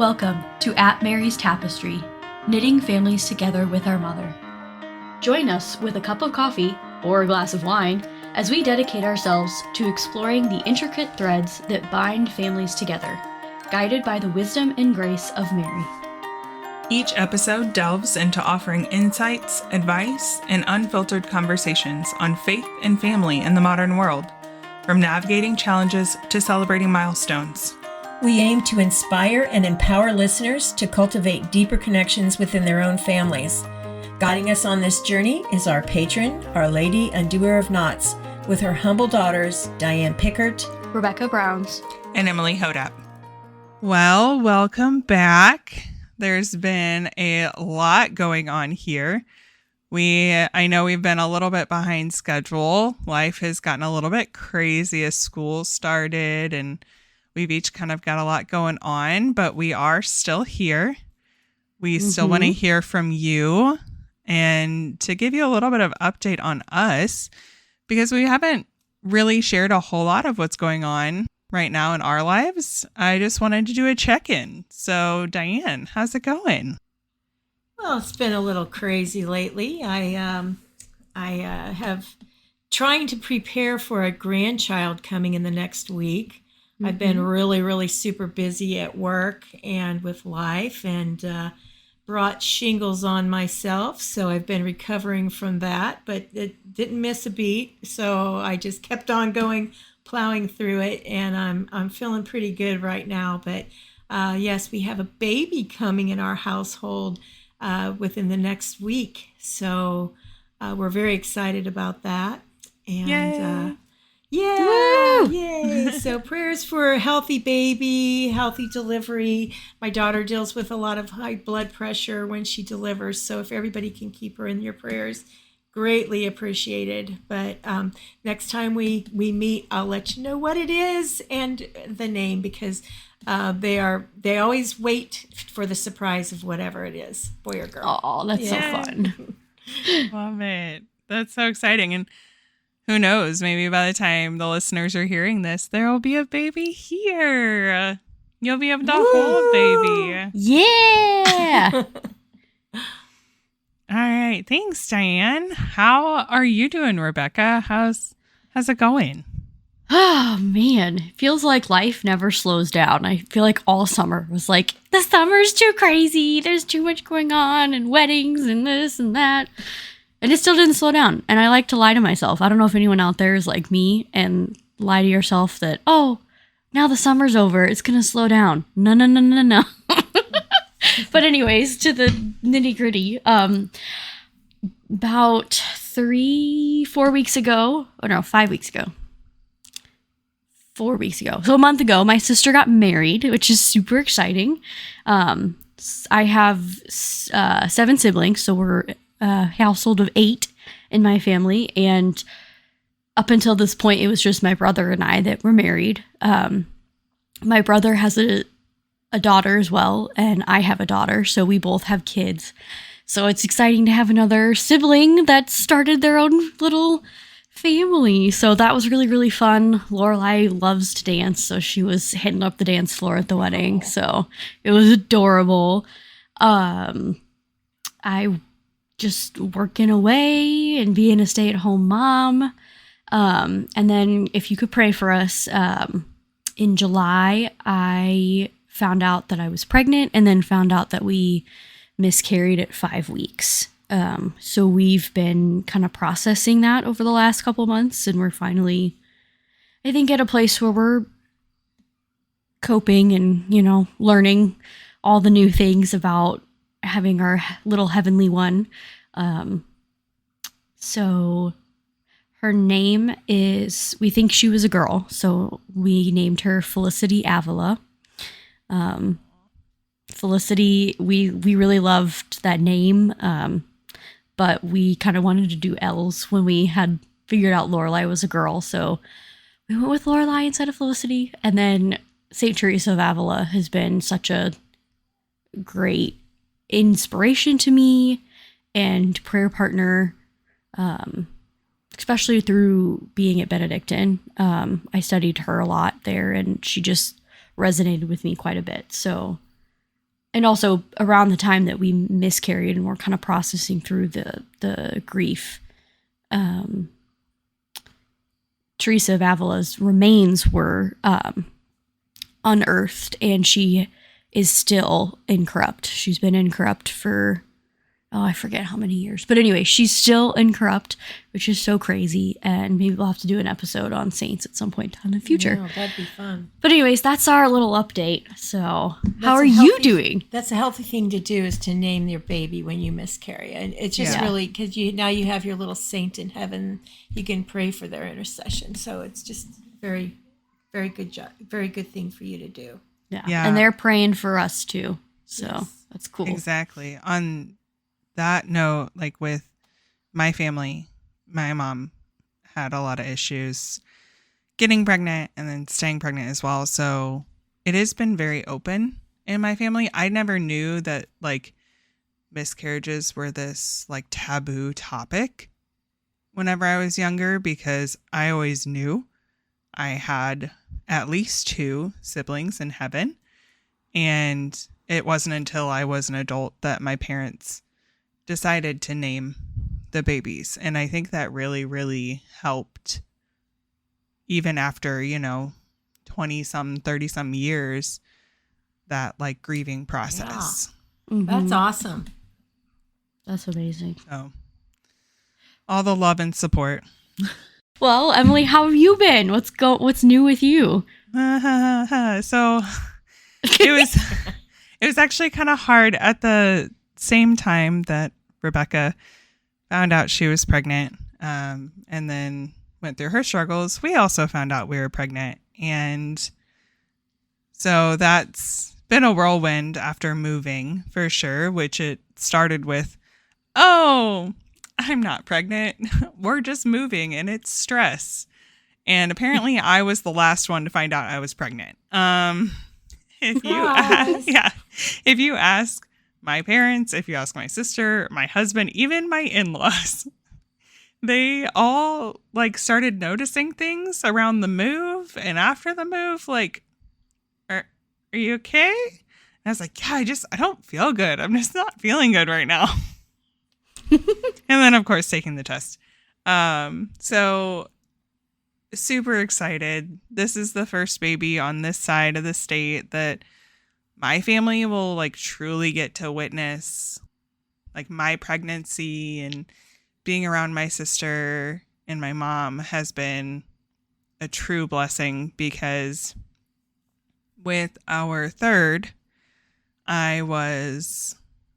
Welcome to At Mary's Tapestry, knitting families together with our mother. Join us with a cup of coffee or a glass of wine as we dedicate ourselves to exploring the intricate threads that bind families together, guided by the wisdom and grace of Mary. Each episode delves into offering insights, advice, and unfiltered conversations on faith and family in the modern world, from navigating challenges to celebrating milestones. We aim to inspire and empower listeners to cultivate deeper connections within their own families. Guiding us on this journey is our patron, Our Lady Undoer of Knots, with her humble daughters, Diane Pickert, Rebecca Browns, and Emily Hodap. Well, welcome back. There's been a lot going on here. I know we've been a little bit behind schedule. Life has gotten a little bit crazy as school started, and we've each kind of got a lot going on, but we are still here. We still want to hear from you and to give you a little bit of update on us, because we haven't really shared a whole lot of what's going on right now in our lives. I just wanted to do a check-in. So, Diane, how's it going? Well, it's been a little crazy lately. I have trying to prepare for a grandchild coming in the next week. I've been really super busy at work and with life, and brought shingles on myself. So I've been recovering from that, but it didn't miss a beat. So I just kept on going, plowing through it, and I'm feeling pretty good right now. But yes, we have a baby coming in our household within the next week. So we're very excited about that. And yay! So prayers for a healthy baby, healthy delivery. My daughter deals with a lot of high blood pressure when she delivers. So if everybody can keep her in your prayers, greatly appreciated. But next time we meet, I'll let you know what it is and the name, because they always wait for the surprise of whatever it is, boy or girl. Oh, that's so fun. Love it. That's so exciting. And who knows, maybe by the time the listeners are hearing this, there will be a baby here. You'll be able to hold a baby. Yeah! All right. Thanks, Diane. How are you doing, Rebecca? How's it going? Oh, man. It feels like life never slows down. I feel like all summer was like, the summer's too crazy. There's too much going on, and weddings and this and that. And it still didn't slow down. And I like to lie to myself. I don't know if anyone out there is like me and lie to yourself that, oh, now the summer's over, it's going to slow down. No. But anyways, to the nitty gritty. About 3-4 weeks ago, or no, 5 weeks ago. 4 weeks ago. So a month ago, my sister got married, which is super exciting. I have 7 siblings, so we're a household of 8 in my family, and up until this point it was just my brother and I that were married. My brother has a daughter as well, and I have a daughter, so we both have kids. So it's exciting to have another sibling that started their own little family. So that was really fun. Lorelai loves to dance, so she was hitting up the dance floor at the wedding. So it was adorable. I just working away and being a stay-at-home mom. And then if you could pray for us, in July, I found out that I was pregnant, and then found out that we miscarried at 5 weeks. So we've been kind of processing that over the last couple months, and we're finally, I think, at a place where we're coping and, learning all the new things about having our little heavenly one. So her name is, we think she was a girl, so we named her Felicity Avila. Felicity, we really loved that name, but we kind of wanted to do L's when we had figured out Lorelai was a girl, so we went with Lorelai instead of Felicity. And then St. Teresa of Avila has been such a great inspiration to me and prayer partner, especially through being at Benedictine. I studied her a lot there, and she just resonated with me quite a bit. So and also around the time that we miscarried and we're kind of processing through the grief, Teresa of Avila's remains were unearthed, and she is still incorrupt. She's been incorrupt for, I forget how many years. But anyway, she's still incorrupt, which is so crazy. And maybe we'll have to do an episode on saints at some point in the future. No, that'd be fun. But anyways, that's our little update. So how are a you healthy- doing? That's a healthy thing to do, is to name your baby when you miscarry. And it's just Yeah. really, because now you have your little saint in heaven. You can pray for their intercession. So it's just very, very good job. Very good thing for you to do. Yeah. And they're praying for us too. So Yes. that's cool. Exactly. On that note, like with my family, my mom had a lot of issues getting pregnant and then staying pregnant as well. So it has been very open in my family. I never knew that like miscarriages were this like taboo topic whenever I was younger, because I always knew I had at least 2 siblings in heaven. And it wasn't until I was an adult that my parents decided to name the babies. And I think that really, really helped, even after, 20 some, 30 some years, that like grieving process. Mhm. That's awesome. That's amazing. So all the love and support. Well, Emily, how have you been? What's new with you? So it was actually kind of hard at the same time that Rebecca found out she was pregnant, and then went through her struggles. We also found out we were pregnant. And so that's been a whirlwind after moving, for sure, which it started with, oh, I'm not pregnant. We're just moving and it's stress. And apparently I was the last one to find out I was pregnant. If you ask my parents, if you ask my sister, my husband, even my in-laws, they all like started noticing things around the move and after the move, like, are you okay? And I was like, yeah, I don't feel good. I'm just not feeling good right now. And then of course taking the test. So super excited. This is the first baby on this side of the state that my family will like truly get to witness, like my pregnancy, and being around my sister and my mom has been a true blessing, because with our third, I was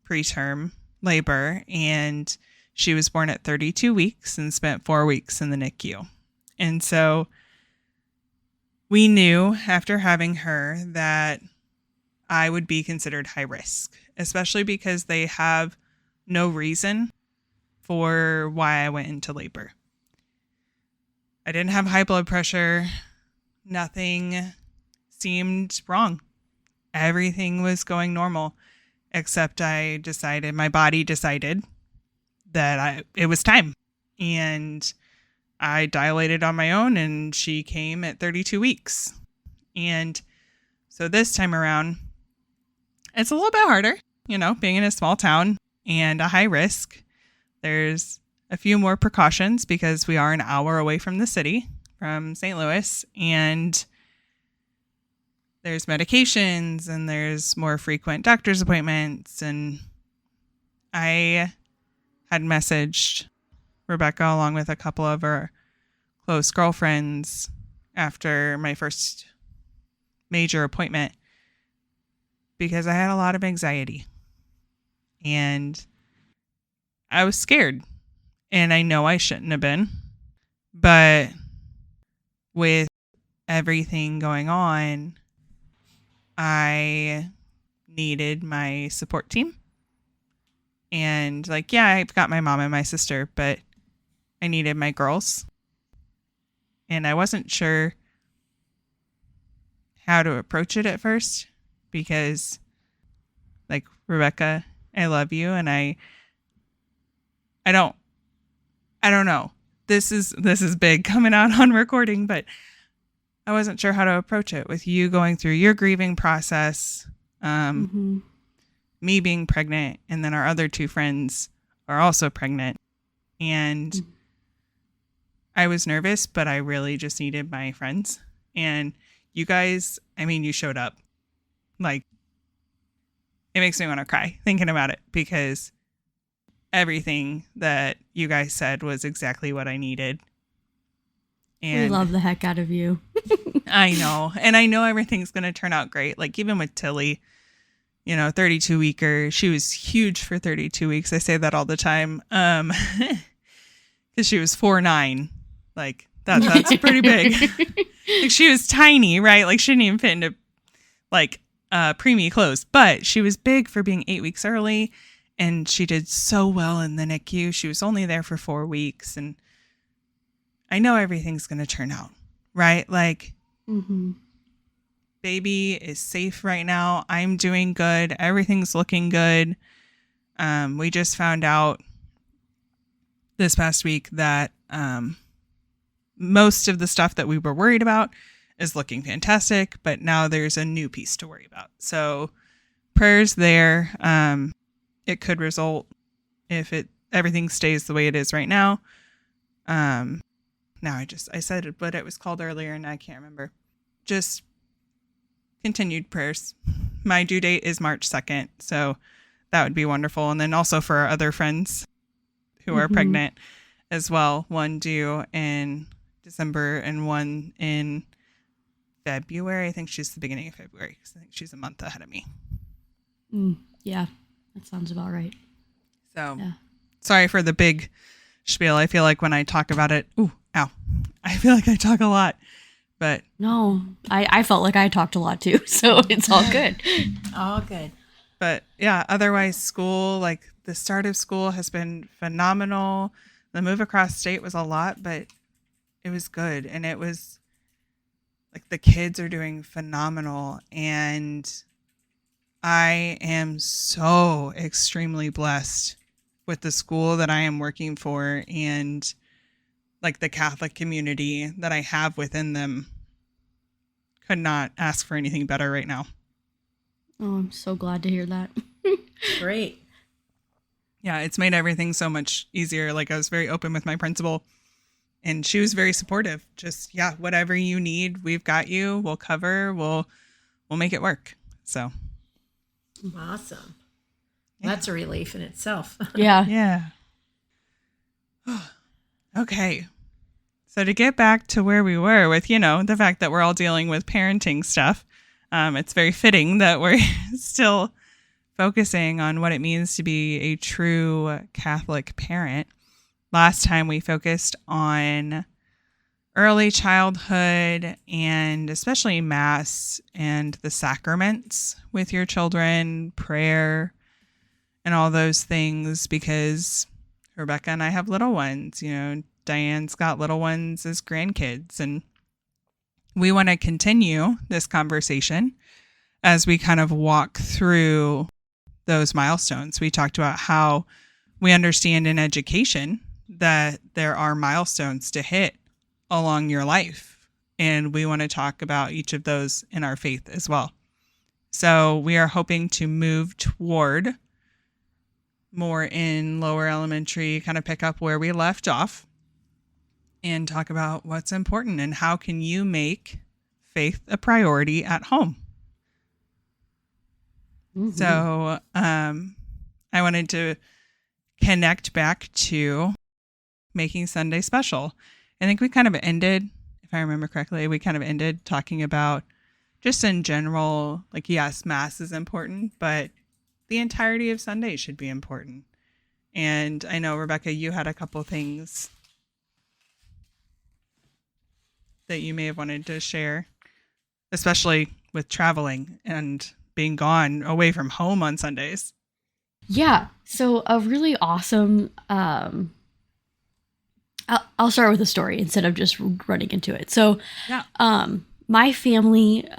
preterm labor, and she was born at 32 weeks and spent 4 weeks in the NICU. And so we knew after having her that I would be considered high risk, especially because they have no reason for why I went into labor. I didn't have high blood pressure. Nothing seemed wrong. Everything was going normal, except my body decided that it was time. And I dilated on my own, and she came at 32 weeks. And so this time around, it's a little bit harder, being in a small town and a high risk. There's a few more precautions because we are an hour away from the city, from St. Louis, and there's medications and there's more frequent doctor's appointments. And I had messaged Rebecca along with a couple of her close girlfriends after my first major appointment, because I had a lot of anxiety and I was scared, and I know I shouldn't have been, but with everything going on, I needed my support team. And I've got my mom and my sister, but I needed my girls. And I wasn't sure how to approach it at first, because Rebecca, I love you. And I don't know. This is big coming out on recording, but I wasn't sure how to approach it with you going through your grieving process. me being pregnant, and then our other two friends are also pregnant. And I was nervous, but I really just needed my friends. And you guys, I mean, you showed up. Like, it makes me want to cry thinking about it, because everything that you guys said was exactly what I needed. And we love the heck out of you. I know. And I know everything's going to turn out great. Like, even with Tilly, 32 weeker, she was huge for 32 weeks. I say that all the time. Because she was 4'9". Like, that's pretty big. Like, she was tiny, right? Like, she didn't even fit into, like, preemie clothes. But she was big for being 8 weeks early. And she did so well in the NICU. She was only there for 4 weeks. And I know everything's going to turn out, right? Like, baby is safe right now. I'm doing good. Everything's looking good. We just found out this past week that most of the stuff that we were worried about is looking fantastic, but now there's a new piece to worry about. So prayers there. It could result, if everything stays the way it is right now. Now I said what it was called earlier and I can't remember. Just continued prayers. My due date is March 2nd, so that would be wonderful. And then also for our other friends who are pregnant as well. One due in December and one in February. I think she's the beginning of February, because I think she's a month ahead of me. Yeah, that sounds about right. So sorry for the big spiel. I feel like when I talk about it, I feel like I talk a lot. But no, I felt like I talked a lot too, so it's all good. All good. But yeah, otherwise school, like the start of school has been phenomenal. The move across state was a lot, but it was good. And it was like the kids are doing phenomenal. And I am so extremely blessed with the school that I am working for, and like the Catholic community that I have within them. Could not ask for anything better right now. Oh, I'm so glad to hear that. Great. Yeah, it's made everything so much easier. Like, I was very open with my principal, and she was very supportive. Just, whatever you need, we've got you. We'll cover. We'll make it work. So awesome. That's a relief in itself. Yeah. Okay. So to get back to where we were with, the fact that we're all dealing with parenting stuff, it's very fitting that we're still focusing on what it means to be a true Catholic parent. Last time we focused on early childhood and especially Mass and the sacraments with your children, prayer, and all those things, because Rebecca and I have little ones. Diane's got little ones as grandkids, and we want to continue this conversation as we kind of walk through those milestones. We talked about how we understand in education that there are milestones to hit along your life, and we want to talk about each of those in our faith as well. So we are hoping to move toward more in lower elementary, kind of pick up where we left off and talk about what's important and how can you make faith a priority at home. So I wanted to connect back to making Sunday special. I think we kind of ended, if I remember correctly, talking about just in general, like, yes, Mass is important, but the entirety of Sunday should be important. And I know, Rebecca, you had a couple things that you may have wanted to share, especially with traveling and being gone away from home on Sundays. Yeah. So a really awesome, I'll start with a story instead of just running into it. So, my family,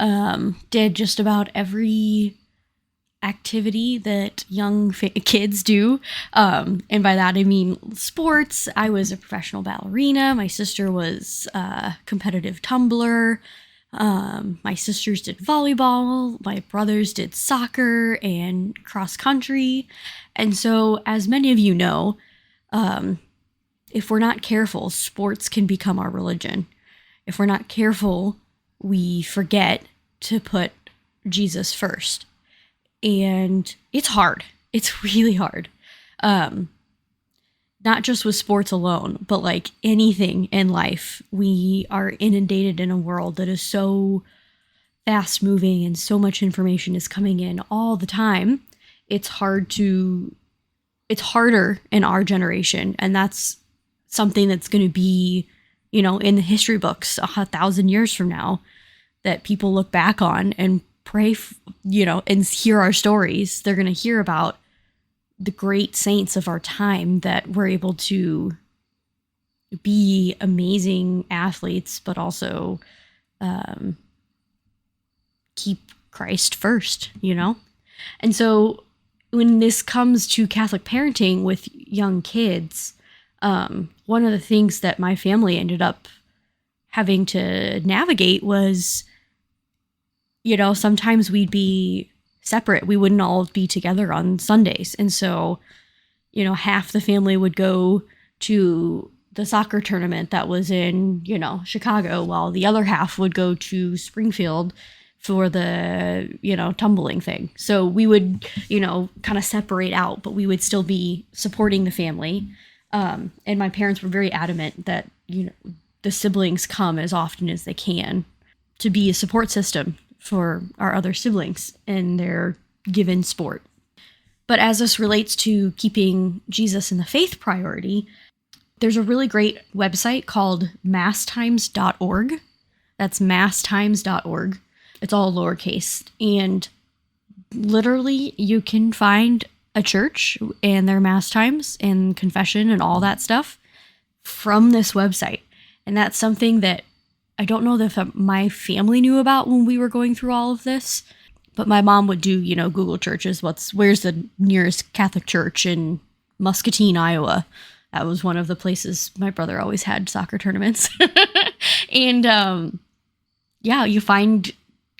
did just about every activity that young kids do. And by that, I mean sports. I was a professional ballerina. My sister was a competitive tumbler. My sisters did volleyball, my brothers did soccer and cross country. And so, as many of you know, if we're not careful, sports can become our religion. If we're not careful, we forget to put Jesus first. And it's hard. It's really hard. Not just with sports alone, but like anything in life, we are inundated in a world that is so fast moving and so much information is coming in all the time. It's harder in our generation. And that's something that's going to be, in the history books 1,000 years from now, that people look back on and pray, and hear our stories. They're going to hear about the great saints of our time that were able to be amazing athletes, but also keep Christ first, And so when this comes to Catholic parenting with young kids, one of the things that my family ended up having to navigate was, sometimes we'd be separate. We wouldn't all be together on Sundays. And so, half the family would go to the soccer tournament that was in, Chicago, while the other half would go to Springfield for the, tumbling thing. So we would, kind of separate out, but we would still be supporting the family. And my parents were very adamant that, the siblings come as often as they can to be a support system for our other siblings in their given sport. But as this relates to keeping Jesus in the faith priority, there's a really great website called masstimes.org. That's masstimes.org. It's all lowercase. And literally you can find a church and their mass times and confession and all that stuff from this website. And that's something that I don't know if my family knew about when we were going through all of this, but my mom would do, Google churches. Where's the nearest Catholic church in Muscatine, Iowa? That was one of the places my brother always had soccer tournaments. And you find,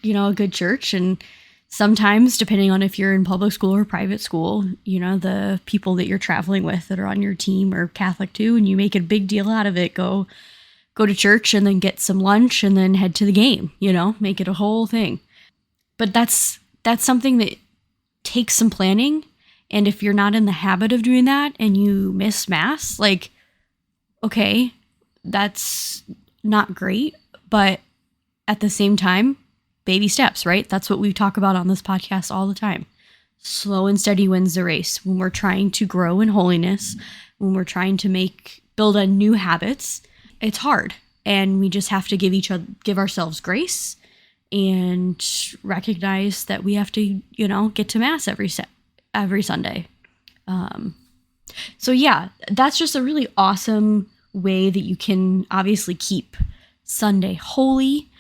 a good church. And sometimes, depending on if you're in public school or private school, the people that you're traveling with that are on your team are Catholic too, and you make a big deal out of it. Go to church and then get some lunch and then head to the game, make it a whole thing. But that's something that takes some planning. And if you're not in the habit of doing that and you miss mass, okay, that's not great. But at the same time, baby steps, right? That's what we talk about on this podcast all the time. Slow and steady wins the race. When we're trying to grow in holiness, when we're trying to build on new habits, it's hard, and we just have to give ourselves grace and recognize that we have to, get to mass every Sunday. So yeah, that's just a really awesome way that you can obviously keep Sunday holy.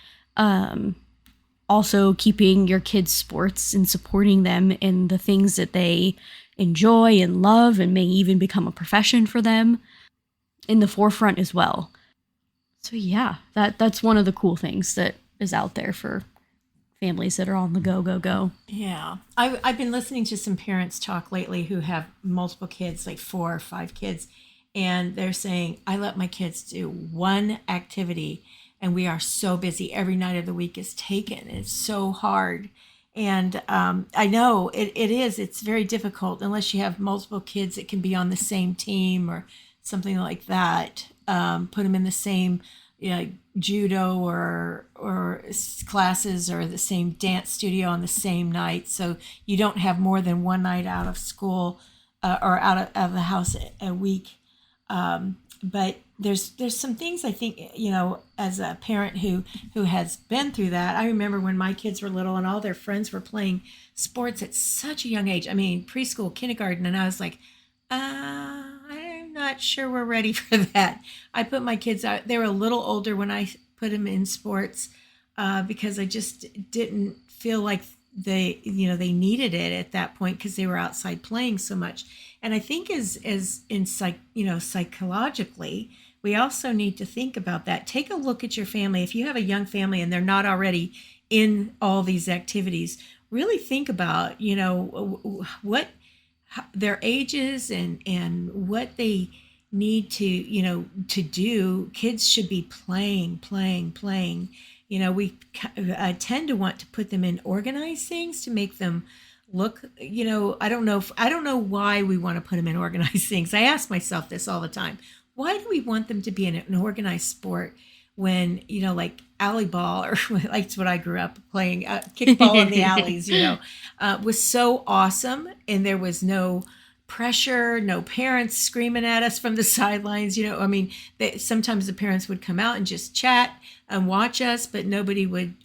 Also keeping your kids' sports and supporting them in the things that they enjoy and love and may even become a profession for them in the forefront as well. So yeah, that's one of the cool things that is out there for families that are on the go. Yeah. I've been listening to some parents talk lately who have multiple kids, like 4 or 5 kids, and they're saying, I let my kids do one activity and we are so busy. Every night of the week is taken. It's so hard. And I know it is. It's very difficult unless you have multiple kids that can be on the same team or something like that. Put them in the same judo or classes or the same dance studio on the same night. So you don't have more than one night out of school or out of the house a week. But there's some things I think, as a parent who has been through that. I remember when my kids were little and all their friends were playing sports at such a young age. I mean, preschool, kindergarten. And I was like, I'm not sure we're ready for that. I put my kids out. They were a little older when I put them in sports because I just didn't feel like they needed it at that point because they were outside playing so much. And I think as in psychologically, we also need to think about that. Take a look at your family. If you have a young family and they're not already in all these activities, really think about, what their ages and what they need to do. Kids should be playing. We tend to want to put them in organized things to make them look, I don't know why we want to put them in organized things. I ask myself this all the time. Why do we want them to be in an organized sport when, like alley ball, or like what I grew up playing, kickball in the alleys, was so awesome. And there was no pressure, no parents screaming at us from the sidelines. Sometimes the parents would come out and just chat and watch us, but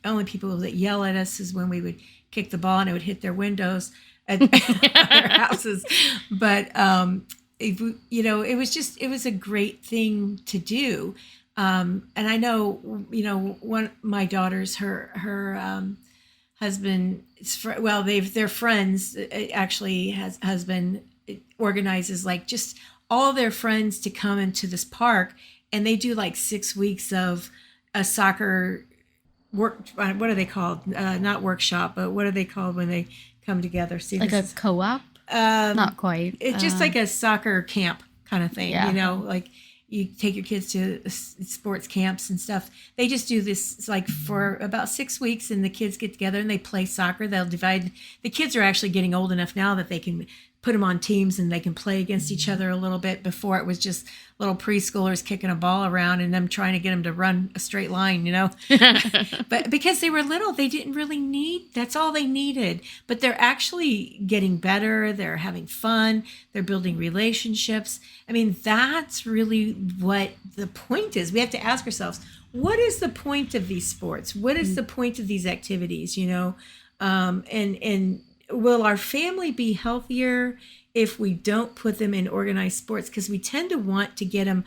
only people that yell at us is when we would kick the ball and it would hit their windows at our houses. But, it was a great thing to do. And I know, my daughter's, her husband, their friends, actually husband organizes like just all their friends to come into this park, and they do like 6 weeks of a soccer work. What are they called? Not workshop, but what are they called when they come together? See, like a co-op? Not quite. It's just like a soccer camp kind of thing, like you take your kids to sports camps and stuff. They just do this like for about 6 weeks, and the kids get together and they play soccer. They'll divide. The kids are actually getting old enough now that they can put them on teams and they can play against each other a little bit. Before it was just little preschoolers kicking a ball around and them trying to get them to run a straight line, But because they were little, they didn't really that's all they needed. But they're actually getting better. They're having fun. They're building relationships. That's really what the point is. We have to ask ourselves, what is the point of these sports? What is the point of these activities, and will our family be healthier if we don't put them in organized sports? Because we tend to want to get them.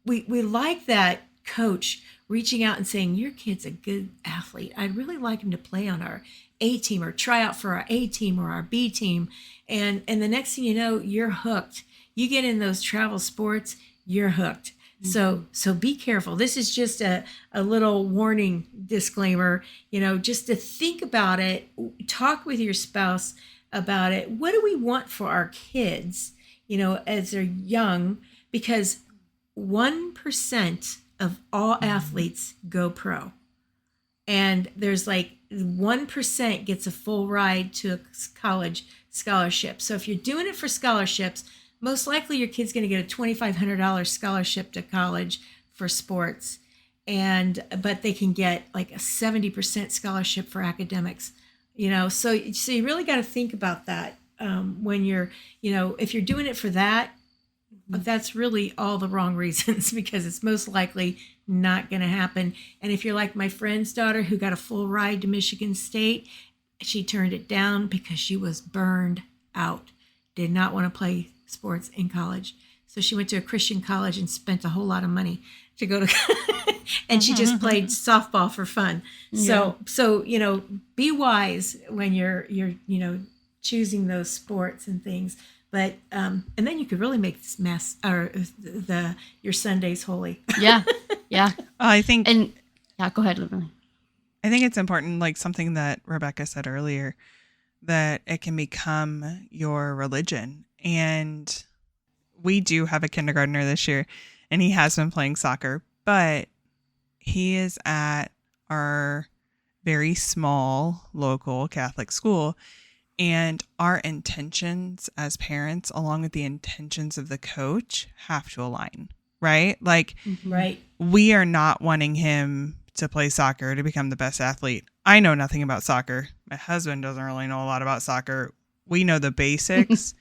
We like that coach reaching out and saying, your kid's a good athlete. I'd really like him to play on our A team or try out for our A team or our B team. And the next thing you know, you're hooked. You get in those travel sports, you're hooked. So be careful. This is just a little warning disclaimer, just to think about it, talk with your spouse about it. What do we want for our kids, as they're young? Because 1% of all athletes go pro. And there's like 1% gets a full ride to a college scholarship. So if you're doing it for scholarships, most likely your kid's going to get a $2,500 scholarship to college for sports. But they can get like a 70% scholarship for academics, so you really got to think about that when you're, if you're doing it for that, that's really all the wrong reasons, because it's most likely not going to happen. And if you're like my friend's daughter who got a full ride to Michigan State, she turned it down because she was burned out, did not want to play sports in college. So she went to a Christian college and spent a whole lot of money to go to, and she just played softball for fun. So be wise when you're choosing those sports and things. But and then you could really make this mess or your Sundays holy. Yeah. I think, and go ahead, Lily. I think it's important, like something that Rebecca said earlier, that it can become your religion. And we do have a kindergartner this year, and he has been playing soccer, but he is at our very small local Catholic school. And our intentions as parents, along with the intentions of the coach, have to align, right? Like, right. We are not wanting him to play soccer to become the best athlete. I know nothing about soccer. My husband doesn't really know a lot about soccer. We know the basics,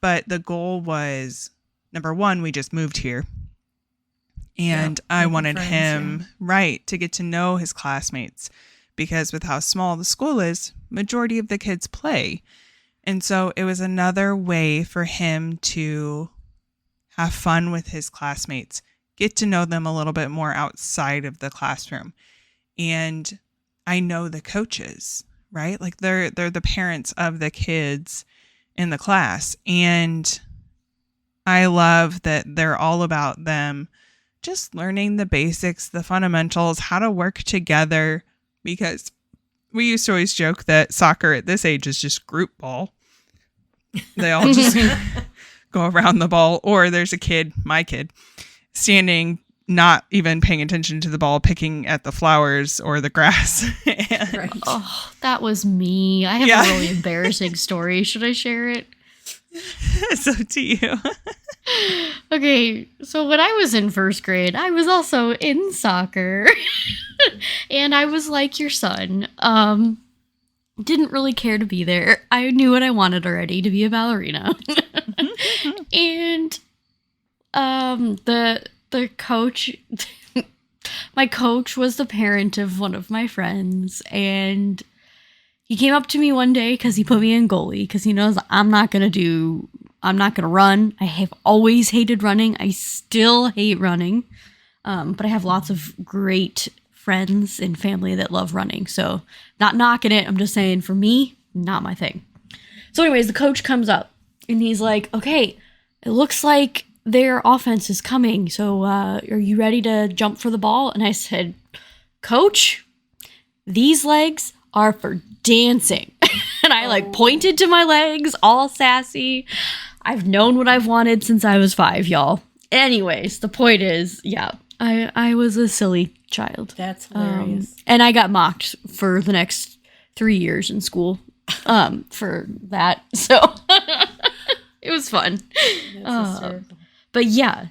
but the goal was, number one, we just moved here. And I wanted him, to get to know his classmates, because with how small the school is, majority of the kids play. And so it was another way for him to have fun with his classmates, get to know them a little bit more outside of the classroom. And I know the coaches, right? Like they're the parents of the kids in the class. And I love that they're all about them just learning the basics, the fundamentals, how to work together, because we used to always joke that soccer at this age is just group ball. They all just go around the ball, or there's a kid, my kid, standing, not even paying attention to the ball, picking at the flowers or the grass. And Right. Oh, that was me. I have a really embarrassing story. Should I share it? it's up to you. Okay, so when I was in first grade, I was also in soccer. And I was like your son. Didn't really care to be there. I knew what I wanted already, to be a ballerina. And the coach my coach was the parent of one of my friends, and he came up to me one day because he put me in goalie because he knows I'm not gonna run. I have always hated running. I still hate running. But I have lots of great friends and family that love running. So not knocking it. I'm just saying, for me, not my thing. So anyways, the coach comes up and he's like, okay, it looks like their offense is coming. So are you ready to jump for the ball? And I said, Coach, these legs are for dancing. And I pointed to my legs, all sassy. I've known what I've wanted since I was 5, y'all. Anyways, the point is, yeah, I was a silly child. That's hilarious. And I got mocked for the next 3 years in school for that. So it was fun. That's hysterical. But yeah,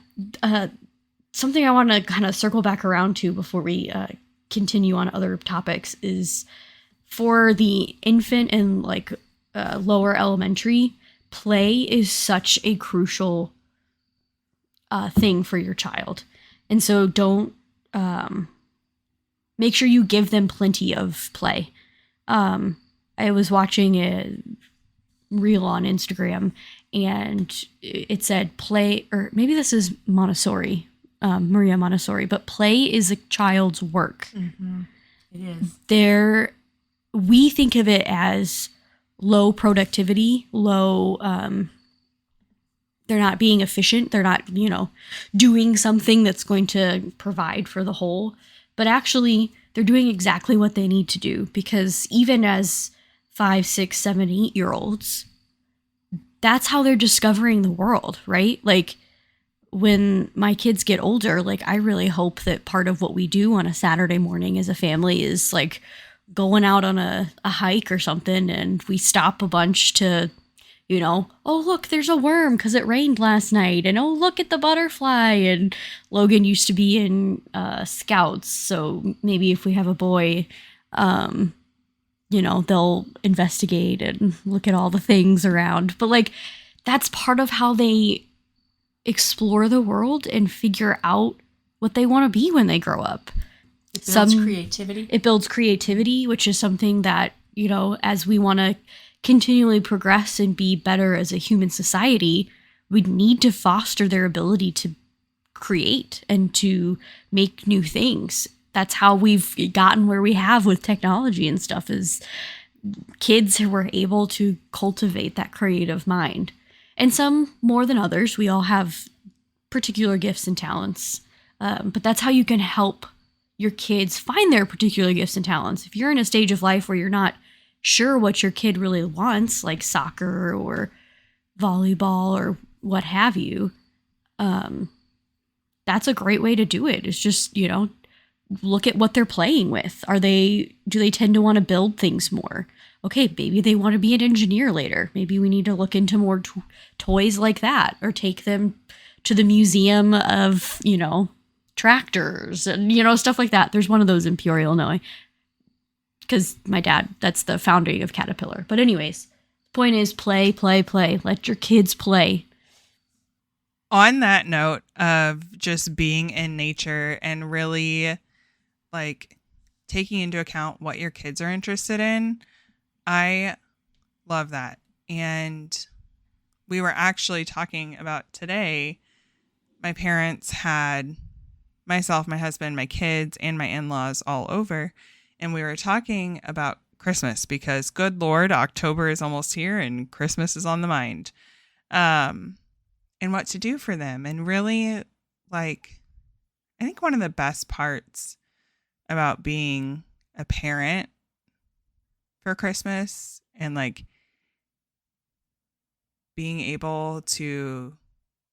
something I want to kind of circle back around to before we continue on other topics is for the infant and lower elementary, play is such a crucial thing for your child. And so don't make sure you give them plenty of play. I was watching a reel on Instagram and it said play, or maybe this is Montessori, Maria Montessori, but play is a child's work. Mm-hmm. It is. We think of it as low productivity, they're not being efficient. They're not, doing something that's going to provide for the whole. But actually, they're doing exactly what they need to do, because even as 5, 6, 7, 8-year-olds, that's how they're discovering the world, right? Like, when my kids get older, I really hope that part of what we do on a Saturday morning as a family is going out on a hike or something, and we stop a bunch to, oh, look, there's a worm because it rained last night. And oh, look at the butterfly. And Logan used to be in Scouts. So maybe if we have a boy, they'll investigate and look at all the things around. But that's part of how they explore the world and figure out what they want to be when they grow up. It builds creativity. It builds creativity, which is something that, as we want to continually progress and be better as a human society, we need to foster their ability to create and to make new things. That's how we've gotten where we have with technology and stuff, is kids who were able to cultivate that creative mind. And some more than others. We all have particular gifts and talents. But that's how you can help your kids find their particular gifts and talents. If you're in a stage of life where you're not sure what your kid really wants, like soccer or volleyball or what have you, that's a great way to do it. It's just, look at what they're playing with. Do they tend to want to build things more? Okay, maybe they want to be an engineer later. Maybe we need to look into more toys like that, or take them to the museum of, tractors and, stuff like that. There's one of those in Peoria, Illinois, because my dad, that's the founding of Caterpillar. But anyways, point is play. Let your kids play. On that note of just being in nature and really taking into account what your kids are interested in, I love that. And we were actually talking about today, my parents had myself, my husband, my kids, and my in-laws all over. And we were talking about Christmas because, good Lord, October is almost here and Christmas is on the mind. And what to do for them. And really, I think one of the best parts about being a parent for Christmas and like being able to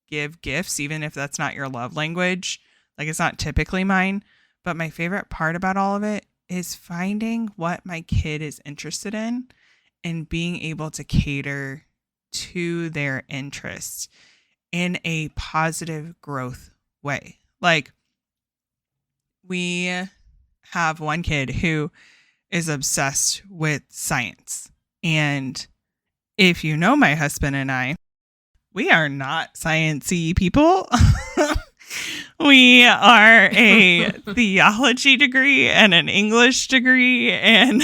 give gifts, even if that's not your love language, like it's not typically mine. But my favorite part about all of it is finding what my kid is interested in and being able to cater to their interests in a positive growth way. Like, we have one kid who is obsessed with science. And if you know my husband and I, we are not science-y people. We are a theology degree and an English degree, and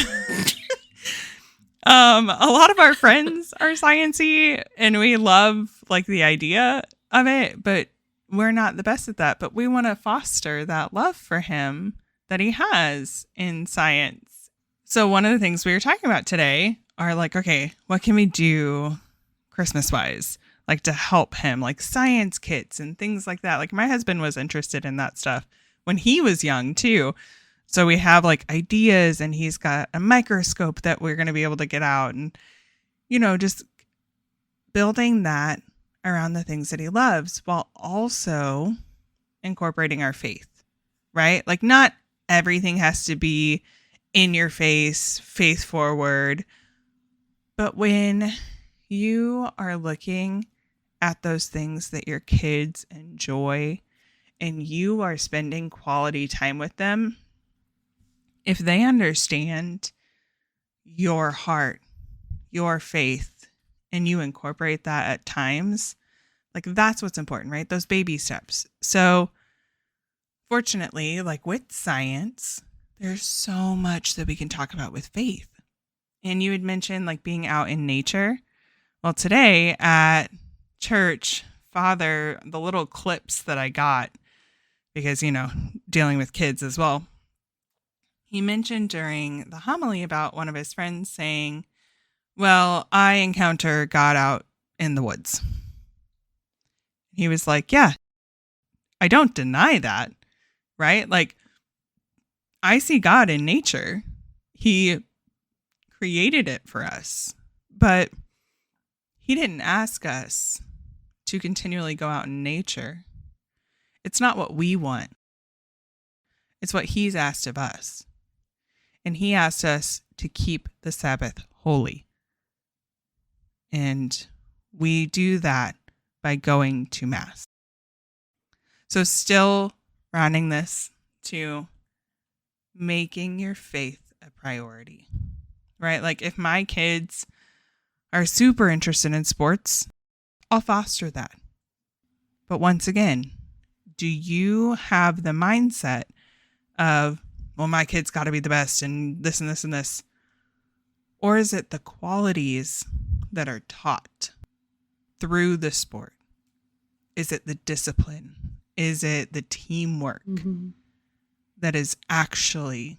a lot of our friends are science-y, and we love like the idea of it, but we're not the best at that. But we want to foster that love for him that he has in science. So one of the things we were talking about today are like, okay, what can we do Christmas-wise? Like to help him, like science kits and things like that. Like my husband was interested in that stuff when he was young too. So we have like ideas, and he's got a microscope that we're going to be able to get out, and, you know, just building that around the things that he loves while also incorporating our faith, right? Like not everything has to be in your face, faith forward. But when you are looking at those things that your kids enjoy and you are spending quality time with them, if they understand your heart, your faith, and you incorporate that at times, like that's what's important, right? Those baby steps. So fortunately, like with science, there's so much that we can talk about with faith. And you had mentioned like being out in nature. Well, today at church, Father, the little clips that I got, because, you know, dealing with kids as well, he mentioned during the homily about one of his friends saying, well, I encounter God out in the woods. He was like, yeah, I don't deny that, right? Like, I see God in nature. He created it for us, but he didn't ask us to continually go out in nature. It's not what we want. It's what he's asked of us. And he asked us to keep the Sabbath holy. And we do that by going to Mass. So still rounding this to making your faith a priority, right? Like if my kids are super interested in sports, I'll foster that. But once again, do you have the mindset of, well, my kid's got to be the best and this and this and this? Or is it the qualities that are taught through the sport? Is it the discipline? Is it the teamwork that is actually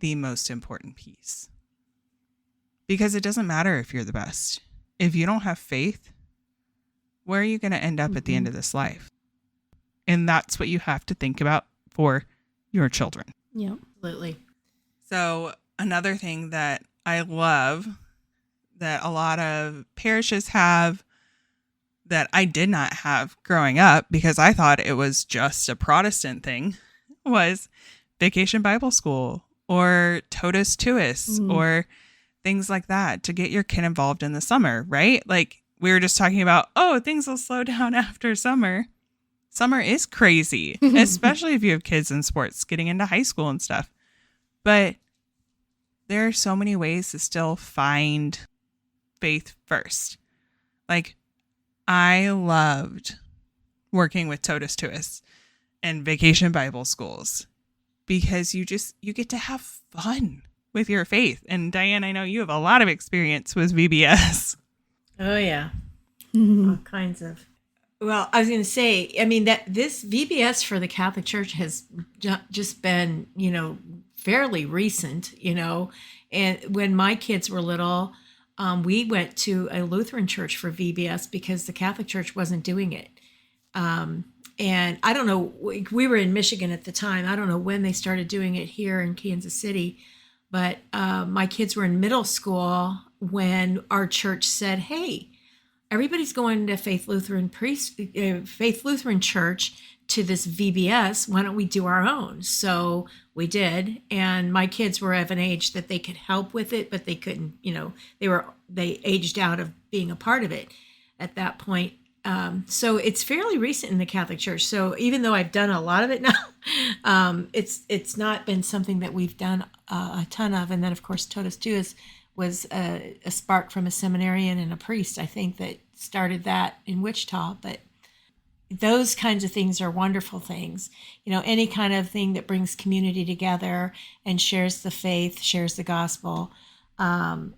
the most important piece? Because it doesn't matter if you're the best. If you don't have faith, where are you going to end up at the end of this life? And that's what you have to think about for your children. Yeah, absolutely. So another thing that I love that a lot of parishes have that I did not have growing up because I thought it was just a Protestant thing was Vacation Bible School or Totus Tuus or things like that to get your kid involved in the summer, right? Like we were just talking about, oh, things will slow down after summer. Summer is crazy, especially if you have kids in sports, getting into high school and stuff. But there are so many ways to still find faith first. Like I loved working with Totus Tuus and Vacation Bible Schools because you get to have fun with your faith. And Diane, I know you have a lot of experience with VBS. Oh yeah. All kinds of. Well, I was going to say, I mean, that this VBS for the Catholic Church has just been, fairly recent, and when my kids were little, we went to a Lutheran church for VBS because the Catholic Church wasn't doing it. And I don't know, we were in Michigan at the time. I don't know when they started doing it here in Kansas City, but my kids were in middle school when our church said, hey, everybody's going to Faith Lutheran Church to this VBS. Why don't we do our own? So we did. And my kids were of an age that they could help with it, but they couldn't, they aged out of being a part of it at that point. So it's fairly recent in the Catholic Church. So even though I've done a lot of it now, it's not been something that we've done a ton of. And then, of course, Totus Tuus was a spark from a seminarian and a priest, I think, that started that in Wichita. But those kinds of things are wonderful things. Any kind of thing that brings community together and shares the faith, shares the gospel,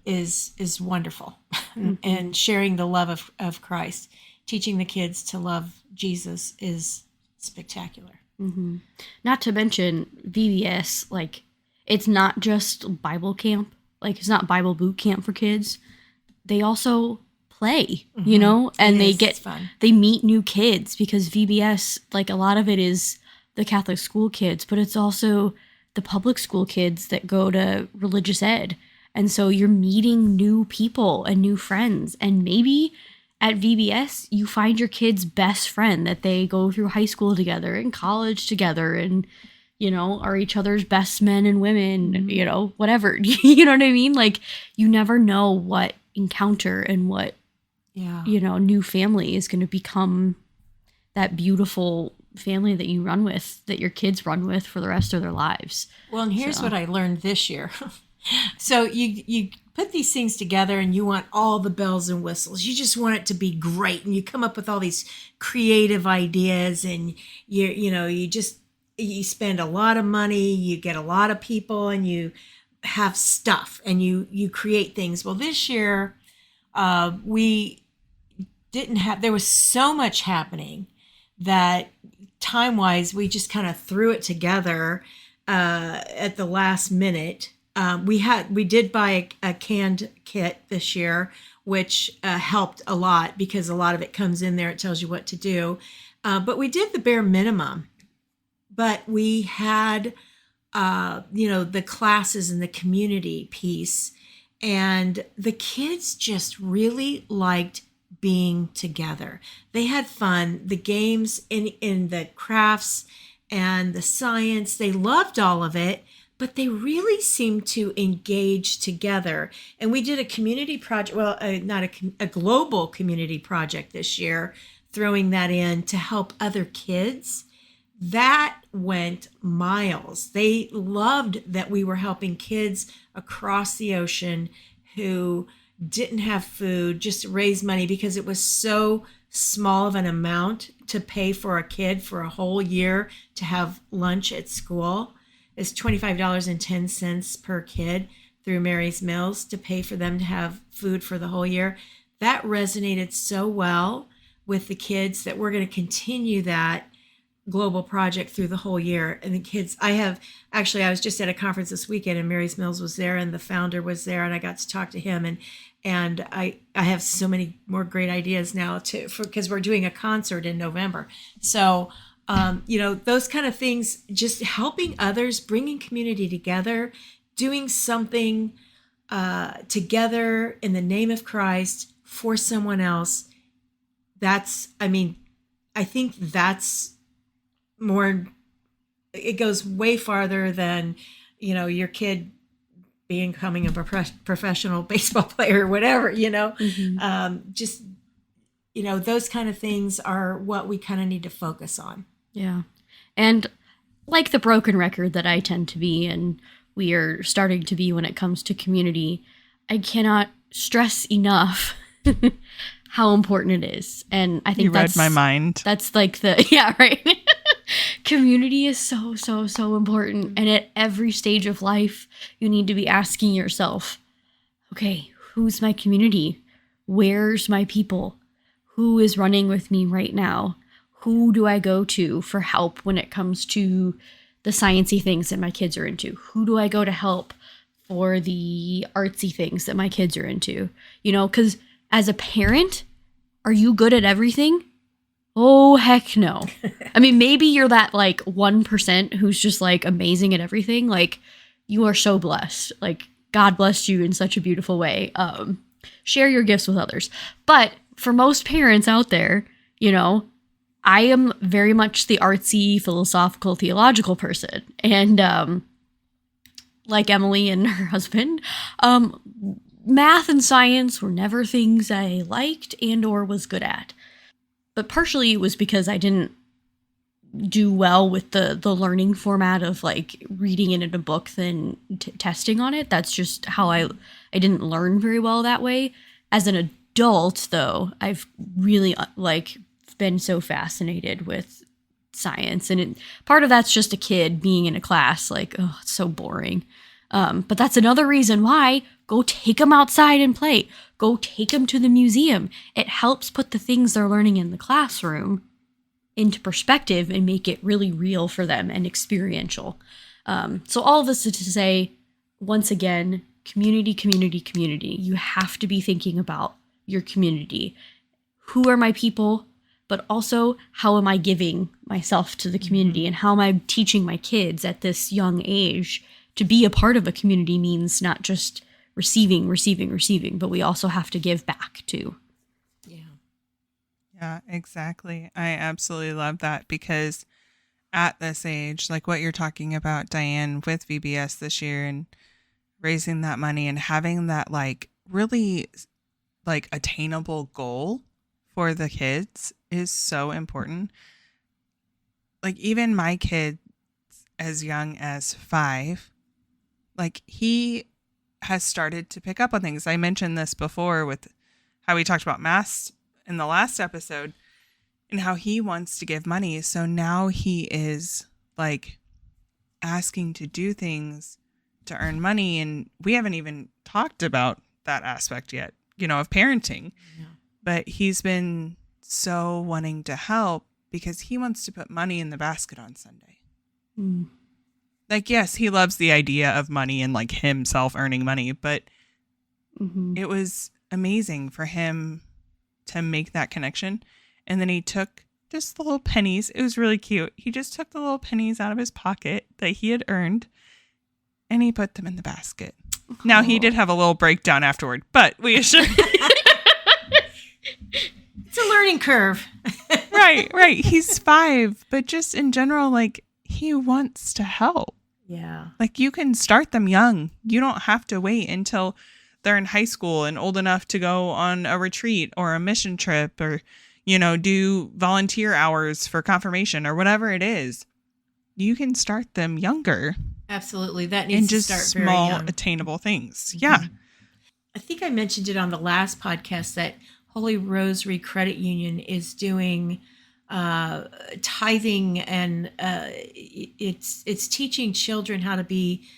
is wonderful. Mm-hmm. And sharing the love of Christ. Teaching the kids to love Jesus is spectacular. Mm-hmm. Not to mention VBS, like, it's not just Bible camp. Like, it's not Bible boot camp for kids. They also play, Mm-hmm. and they meet new kids, because VBS, like, a lot of it is the Catholic school kids, but it's also the public school kids that go to religious ed. And so you're meeting new people and new friends, and maybe at VBS, you find your kid's best friend that they go through high school together and college together and, are each other's best men and women, Mm-hmm. Whatever. You know what I mean? Like, you never know what encounter and what, new family is going to become that beautiful family that you run with, that your kids run with for the rest of their lives. Well, and here's what I learned this year. So you put these things together and you want all the bells and whistles. You just want it to be great, and you come up with all these creative ideas, and you spend a lot of money, you get a lot of people, and you have stuff, and you create things. Well, this year we didn't have. There was so much happening that time-wise we just kind of threw it together at the last minute. We did buy a canned kit this year, which helped a lot, because a lot of it comes in there. It tells you what to do. But we did the bare minimum. But we had, the classes and the community piece. And the kids just really liked being together. They had fun. The games in the crafts and the science, they loved all of it. But they really seemed to engage together. And we did a community project, not a global community project this year, throwing that in to help other kids. That went miles. They loved that we were helping kids across the ocean who didn't have food, just raise money, because it was so small of an amount to pay for a kid for a whole year to have lunch at school. Is $25.10 per kid through Mary's Mills to pay for them to have food for the whole year. That resonated so well with the kids that we're going to continue that global project through the whole year. And the kids, I was just at a conference this weekend, and Mary's Mills was there, and the founder was there, and I got to talk to him, and I have so many more great ideas now because we're doing a concert in November. So those kind of things, just helping others, bringing community together, doing something together in the name of Christ for someone else. I think that's more, it goes way farther than, your kid becoming a professional baseball player or whatever, Mm-hmm. Those kind of things are what we kind of need to focus on. Yeah. And like the broken record that I tend to be, and we are starting to be when it comes to community, I cannot stress enough how important it is. And I think you read my mind. That's like right. Community is so, so, so important. And at every stage of life, you need to be asking yourself, okay, who's my community? Where's my people? Who is running with me right now? Who do I go to for help when it comes to the sciencey things that my kids are into? Who do I go to help for the artsy things that my kids are into? Because as a parent, are you good at everything? Oh, heck no. I mean, maybe you're that like 1% who's just like amazing at everything. Like, you are so blessed. Like, God blessed you in such a beautiful way. Share your gifts with others. But for most parents out there, you know, I am very much the artsy, philosophical, theological person. And like Emily and her husband, math and science were never things I liked and or was good at. But partially it was because I didn't do well with the learning format of like reading it in a book than testing on it. That's just how I didn't learn very well that way. As an adult, though, I've really like been so fascinated with science, and part of that's just a kid being in a class like, oh, it's so boring. But that's another reason why go take them outside and play. Go take them to the museum. It helps put the things they're learning in the classroom into perspective and make it really real for them and experiential. So all of this is to say, once again, community, community, community. You have to be thinking about your community. Who are my people? But also, how am I giving myself to the community? And how am I teaching my kids at this young age to be a part of a community means not just receiving, but we also have to give back too. Yeah, exactly. I absolutely love that, because at this age, like what you're talking about, Diane, with VBS this year and raising that money and having that like really like attainable goal for the kids is so important. Like even my kid as young as 5, like he has started to pick up on things. I mentioned this before with how we talked about mass in the last episode and how he wants to give money. So now he is like asking to do things to earn money. And we haven't even talked about that aspect yet, you know, of parenting. Yeah. But he's been so wanting to help because he wants to put money in the basket on Sunday. Mm. Like, yes, he loves the idea of money and like himself earning money, but it was amazing for him to make that connection. And then he took just the little pennies. It was really cute. He just took the little pennies out of his pocket that he had earned and he put them in the basket. Oh. Now he did have a little breakdown afterward, but we should. It's a learning curve. Right. He's 5, but just in general, like he wants to help. Yeah. Like you can start them young. You don't have to wait until they're in high school and old enough to go on a retreat or a mission trip or, you know, do volunteer hours for confirmation or whatever it is. You can start them younger. Absolutely. That needs to start very young. And just small, attainable things. Mm-hmm. Yeah. I think I mentioned it on the last podcast that Holy Rosary Credit Union is doing tithing, and it's teaching children how to be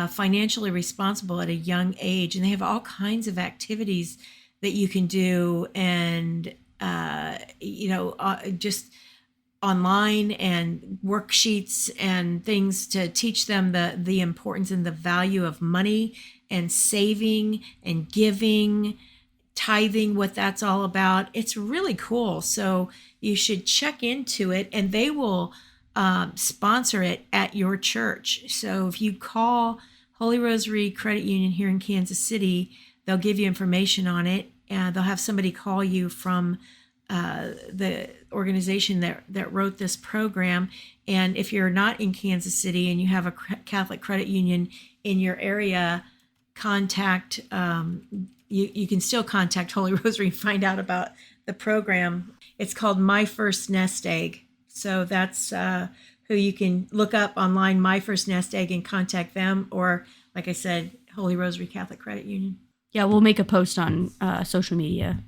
financially responsible at a young age, and they have all kinds of activities that you can do, and just online and worksheets and things to teach them the importance and the value of money and saving and giving, tithing, what that's all about. It's really cool. So you should check into it, and they will sponsor it at your church. So if you call Holy Rosary Credit Union here in Kansas City, they'll give you information on it, and they'll have somebody call you from the organization that wrote this program. And if you're not in Kansas City and you have a Catholic credit union in your area, contact you can still contact Holy Rosary and find out about the program. It's called My First Nest Egg. So that's who you can look up online, My First Nest Egg, and contact them. Or, like I said, Holy Rosary Catholic Credit Union. Yeah, we'll make a post on social media.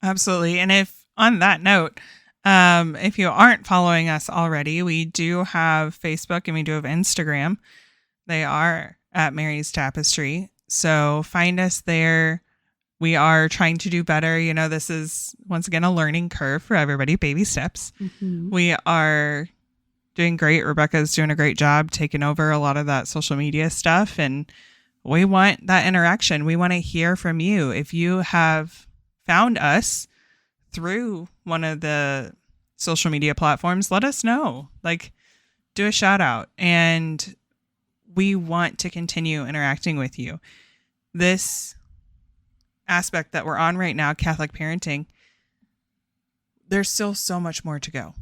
Absolutely. And if on that note, if you aren't following us already, we do have Facebook and we do have Instagram. They are at Mary's Tapestry. So find us there. We are trying to do better. You know, this is once again a learning curve for everybody, baby steps. Mm-hmm. We are doing great. Rebecca's doing a great job taking over a lot of that social media stuff. And we want that interaction. We want to hear from you. If you have found us through one of the social media platforms, let us know. Like, do a shout out. And we want to continue interacting with you. This aspect that we're on right now, Catholic parenting, there's still so much more to go.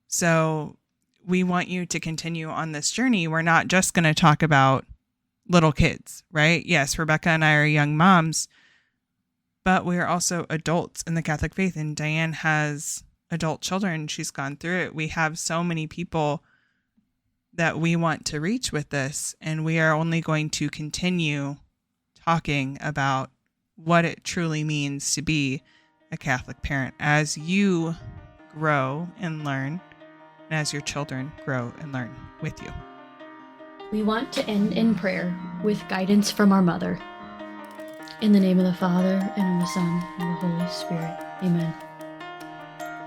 So we want you to continue on this journey. We're not just going to talk about little kids, right? Yes, Rebecca and I are young moms, but we are also adults in the Catholic faith. And Diane has adult children. She's gone through it. We have so many people that we want to reach with this. And we are only going to continue talking about what it truly means to be a Catholic parent as you grow and learn, and as your children grow and learn with you. We want to end in prayer with guidance from our mother. In the name of the Father, and of the Son, and of the Holy Spirit. Amen.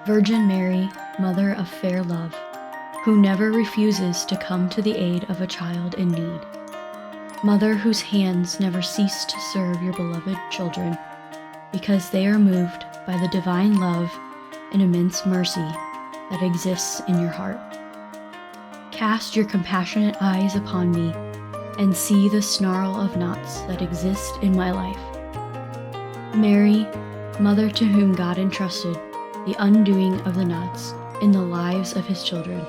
Virgin Mary, Mother of fair love, who never refuses to come to the aid of a child in need. Mother whose hands never cease to serve your beloved children, because they are moved by the divine love and immense mercy that exists in your heart. Cast your compassionate eyes upon me and see the snarl of knots that exist in my life. Mary, Mother to whom God entrusted the undoing of the knots in the lives of his children,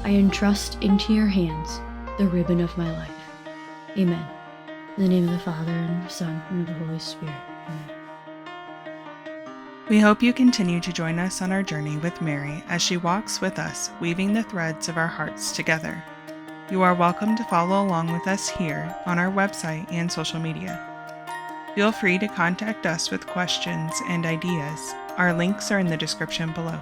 I entrust into your hands the ribbon of my life. Amen. In the name of the Father, and of the Son, and of the Holy Spirit. Amen. We hope you continue to join us on our journey with Mary as she walks with us, weaving the threads of our hearts together. You are welcome to follow along with us here on our website and social media. Feel free to contact us with questions and ideas. Our links are in the description below.